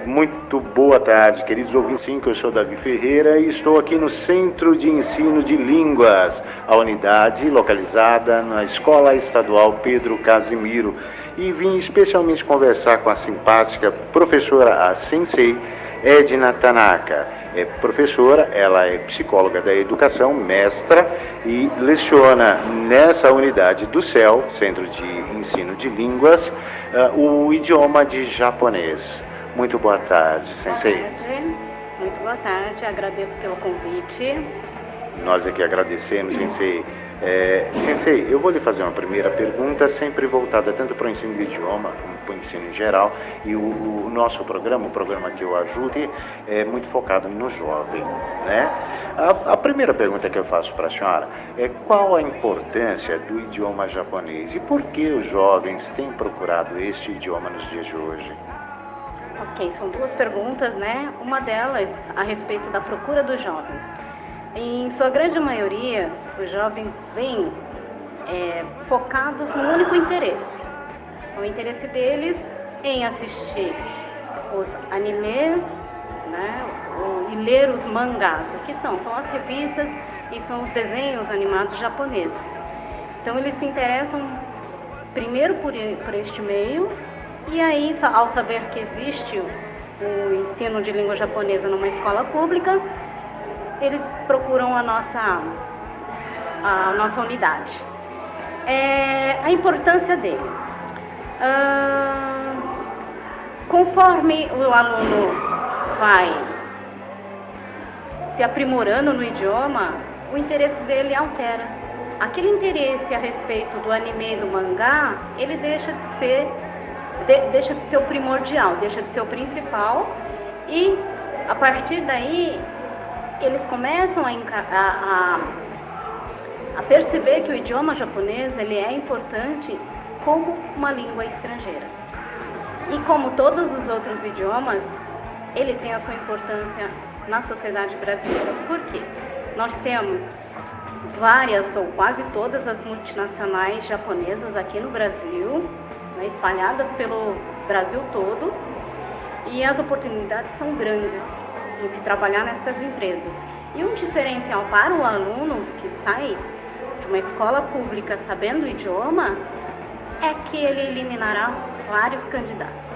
Muito boa tarde, queridos ouvintes. Sim, que eu sou Davi Ferreira e estou aqui no Centro de Ensino de Línguas, a unidade localizada na Escola Estadual Pedro Casimiro. E vim especialmente conversar com a simpática professora, a Sensei Edna Tanaka. É professora, ela é psicóloga da educação, mestra e leciona nessa unidade do CEL, Centro de Ensino de Línguas, o idioma de japonês. Muito boa tarde, Sensei. Boa tarde, muito boa tarde, agradeço pelo convite. Nós aqui agradecemos, Sensei. Sensei, eu vou lhe fazer uma primeira pergunta, sempre voltada tanto para o ensino do idioma, como para o ensino em geral, e o nosso programa, o programa que eu ajudo, é muito focado no jovem, né? A primeira pergunta que eu faço para a senhora é qual a importância do idioma japonês e por que os jovens têm procurado este idioma nos dias de hoje? Ok, são duas perguntas, né? Uma delas a respeito da procura dos jovens. Em sua grande maioria, os jovens vêm focados no único interesse. O interesse deles em assistir os animes, né? E ler os mangás. O que são? São as revistas e são os desenhos animados japoneses. Então eles se interessam primeiro por este meio. E aí, ao saber que existe o ensino de língua japonesa numa escola pública, eles procuram a nossa unidade. A importância dele. Conforme o aluno vai se aprimorando no idioma, o interesse dele altera. Aquele interesse a respeito do anime e do mangá, ele deixa de ser o primordial, deixa de ser o principal, e a partir daí eles começam a perceber que o idioma japonês ele é importante como uma língua estrangeira. E como todos os outros idiomas, ele tem a sua importância na sociedade brasileira. Por quê? Nós temos várias ou quase todas as multinacionais japonesas aqui no Brasil, espalhadas pelo Brasil todo, e as oportunidades são grandes em se trabalhar nestas empresas. E um diferencial para o aluno que sai de uma escola pública sabendo o idioma é que ele eliminará vários candidatos.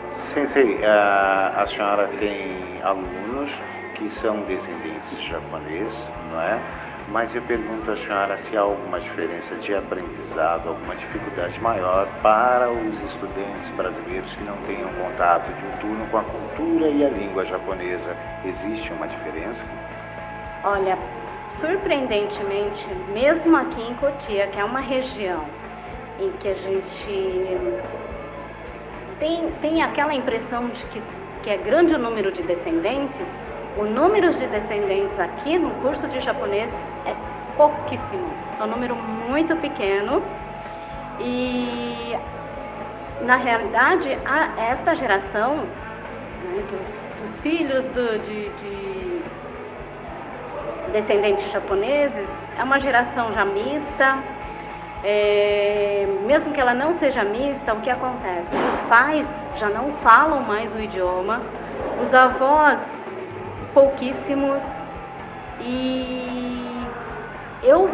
Sensei, a senhora tem alunos que são descendentes de japoneses, não é? Mas eu pergunto à senhora se há alguma diferença de aprendizado, alguma dificuldade maior para os estudantes brasileiros que não tenham contato diuturno com a cultura e a língua japonesa. Existe uma diferença? Olha, surpreendentemente, mesmo aqui em Cotia, que é uma região em que a gente tem aquela impressão de que é grande o número de descendentes, o número de descendentes aqui no curso de japonês é pouquíssimo, é um número muito pequeno, e na realidade esta geração, né, dos filhos de descendentes japoneses é uma geração já mista. Mesmo que ela não seja mista, o que acontece? Os pais já não falam mais o idioma, os avós pouquíssimos, e eu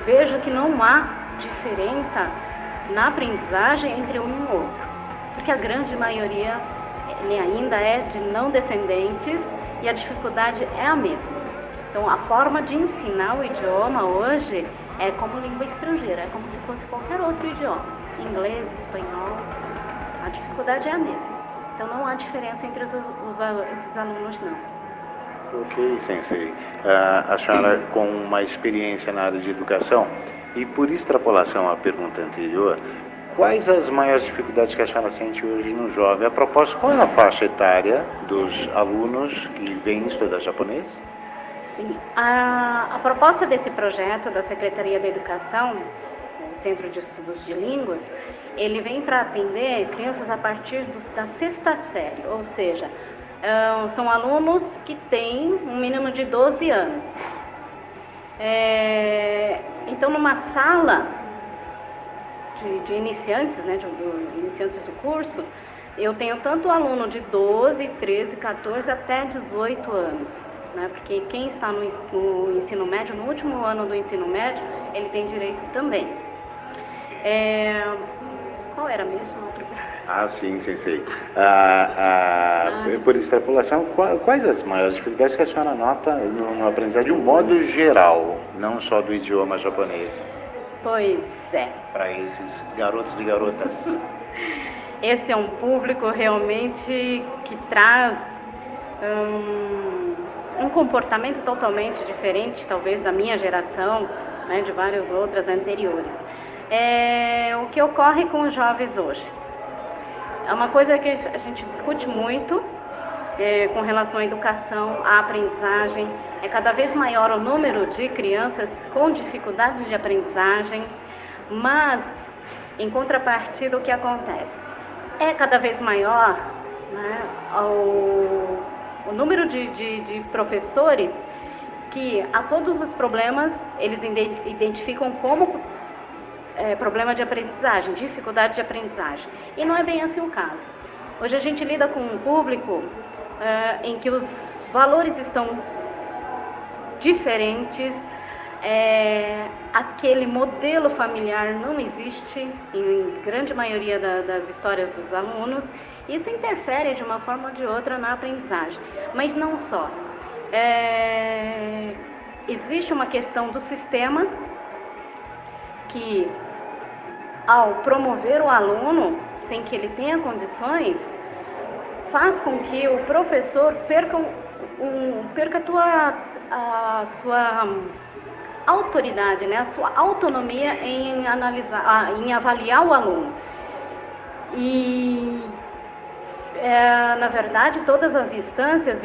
vejo que não há diferença na aprendizagem entre um e o outro, porque a grande maioria ainda é de não descendentes e a dificuldade é a mesma. Então a forma de ensinar o idioma hoje é como língua estrangeira, é como se fosse qualquer outro idioma, inglês, espanhol, a dificuldade é a mesma. Então não há diferença entre esses alunos, não. Ok, Sensei. A senhora, com uma experiência na área de educação, e por extrapolação à pergunta anterior, quais as maiores dificuldades que a senhora sente hoje no jovem? A propósito, qual é a faixa etária dos alunos que vêm estudar japonês? Sim, a proposta desse projeto da Secretaria da Educação, o Centro de Estudos de Língua, ele vem para atender crianças a partir da sexta série, ou seja, são alunos que têm um mínimo de 12 anos. Então, numa sala de iniciantes, né, iniciantes do curso, eu tenho tanto aluno de 12, 13, 14 até 18 anos, né, porque quem está no ensino médio, no último ano do ensino médio, ele tem direito também. Qual era mesmo a outra pergunta? Sim, sensei. Por extrapolação, quais as maiores dificuldades que a senhora nota no aprendizado de um modo geral, não só do idioma japonês? Pois é. Para esses garotos e garotas. Esse é um público realmente que traz um comportamento totalmente diferente, talvez, da minha geração, né, de várias outras anteriores. O que ocorre com os jovens hoje? É uma coisa que a gente discute muito com relação à educação, à aprendizagem. É cada vez maior o número de crianças com dificuldades de aprendizagem, mas, em contrapartida, o que acontece? É cada vez maior, né, o número de professores que a todos os problemas eles identificam como problema de aprendizagem, dificuldade de aprendizagem. E não é bem assim o caso. Hoje a gente lida com um público em que os valores estão diferentes, aquele modelo familiar não existe em grande maioria das histórias dos alunos. Isso interfere de uma forma ou de outra na aprendizagem, mas não só. Existe uma questão do sistema que, ao promover o aluno sem que ele tenha condições, faz com que o professor perca a sua autoridade, né, a sua autonomia em analisar, em avaliar o aluno. E na verdade todas as instâncias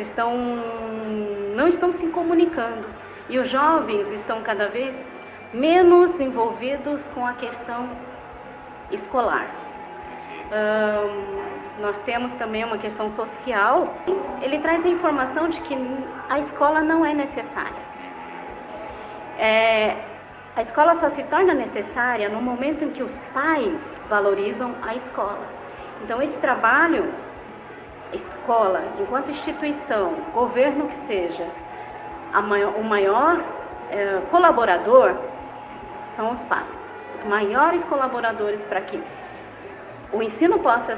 não estão se comunicando e os jovens estão cada vez menos envolvidos com a questão escolar. Nós temos também uma questão social. Ele traz a informação de que a escola não é necessária. A escola só se torna necessária no momento em que os pais valorizam a escola. Então, esse trabalho, escola, enquanto instituição, governo que seja, o maior colaborador são os pais. Os maiores colaboradores para que o ensino possa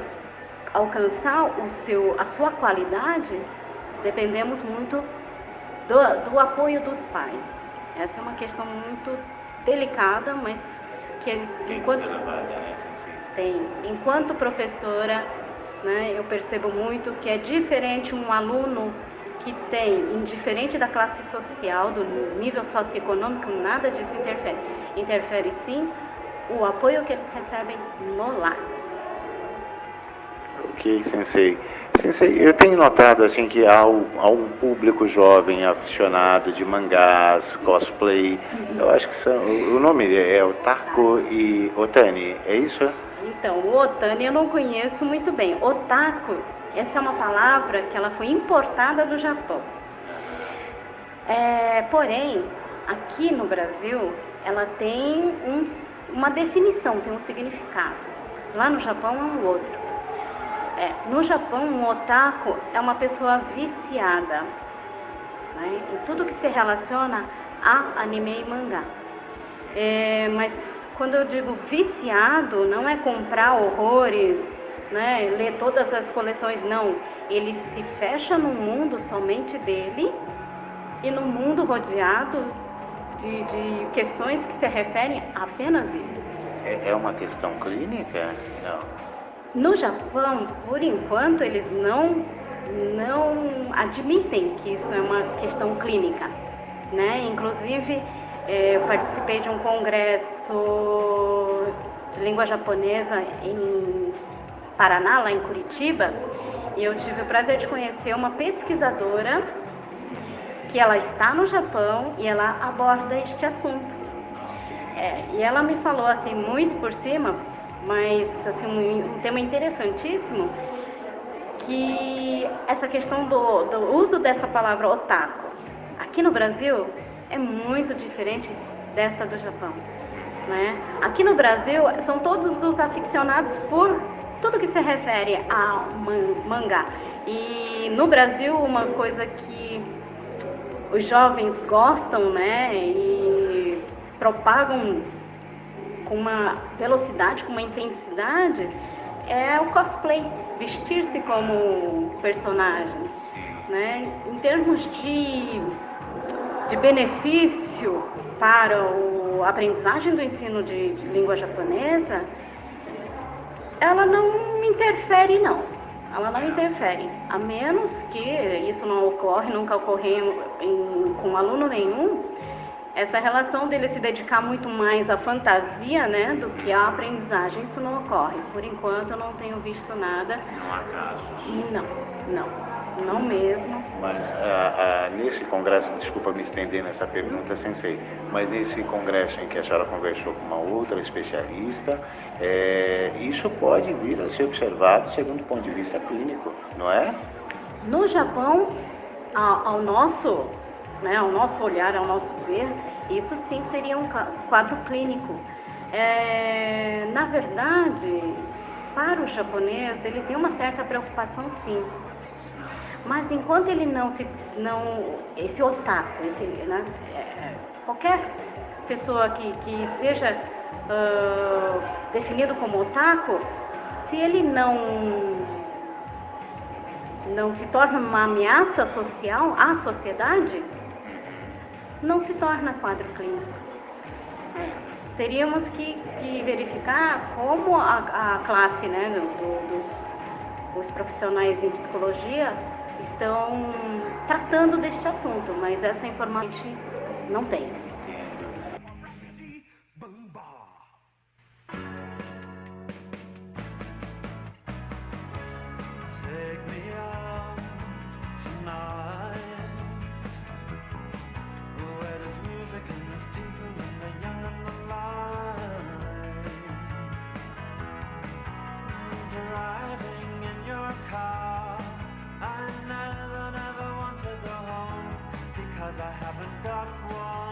alcançar a sua qualidade, dependemos muito do apoio dos pais. Essa é uma questão muito delicada, mas que enquanto professora, né, eu percebo muito que é diferente um aluno que tem, indiferente da classe social, do nível socioeconômico, nada disso interfere. Interfere sim o apoio que eles recebem no lar. Ok, sensei. Sensei, eu tenho notado assim que há um público jovem aficionado de mangás, cosplay. Eu acho que o nome é Otaku e Otani, é isso? Então, o Otani eu não conheço muito bem. Otaku, essa é uma palavra que ela foi importada do Japão. Porém, aqui no Brasil, ela tem uma definição, tem um significado. Lá no Japão é um outro. No Japão, um otaku é uma pessoa viciada, né, em tudo que se relaciona a anime e mangá. Mas quando eu digo viciado, não é comprar horrores, né, ler todas as coleções, não. Ele se fecha no mundo somente dele e no mundo rodeado de questões que se referem a apenas isso. É uma questão clínica? Não. No Japão, por enquanto, eles não admitem que isso é uma questão clínica, né? Inclusive, eu participei de um congresso de língua japonesa em Paraná, lá em Curitiba, e eu tive o prazer de conhecer uma pesquisadora que ela está no Japão e ela aborda este assunto. E ela me falou assim, muito por cima, mas assim, um tema interessantíssimo, que essa questão do uso dessa palavra otaku aqui no Brasil é muito diferente dessa do Japão. né? Aqui no Brasil, são todos os aficionados por tudo que se refere a mangá. E no Brasil, uma coisa que os jovens gostam, né, e propagam com uma velocidade, com uma intensidade, é o cosplay, vestir-se como personagens, né? Em termos de benefício para a aprendizagem do ensino de língua japonesa, ela não interfere, não. Ela não interfere, a menos que isso não ocorre, nunca ocorreu com aluno nenhum, essa relação dele se dedicar muito mais à fantasia, né, do que à aprendizagem, isso não ocorre. Por enquanto eu não tenho visto nada. Não há casos? Não mesmo. Mas nesse congresso, desculpa me estender nessa pergunta, Sensei, mas nesse congresso em que a senhora conversou com uma outra especialista, isso pode vir a ser observado segundo o ponto de vista clínico, não é? No Japão, ao nosso olhar, ao nosso ver, isso sim seria um quadro clínico. Na verdade, para o japonês, ele tem uma certa preocupação, sim. Mas enquanto ele esse otaku, né, qualquer pessoa que seja definido como otaku, se ele não se torna uma ameaça social à sociedade, não se torna quadro clínico. Teríamos que verificar como a classe, né, dos profissionais em psicologia estão tratando deste assunto, mas essa informação a gente não tem. I haven't got one.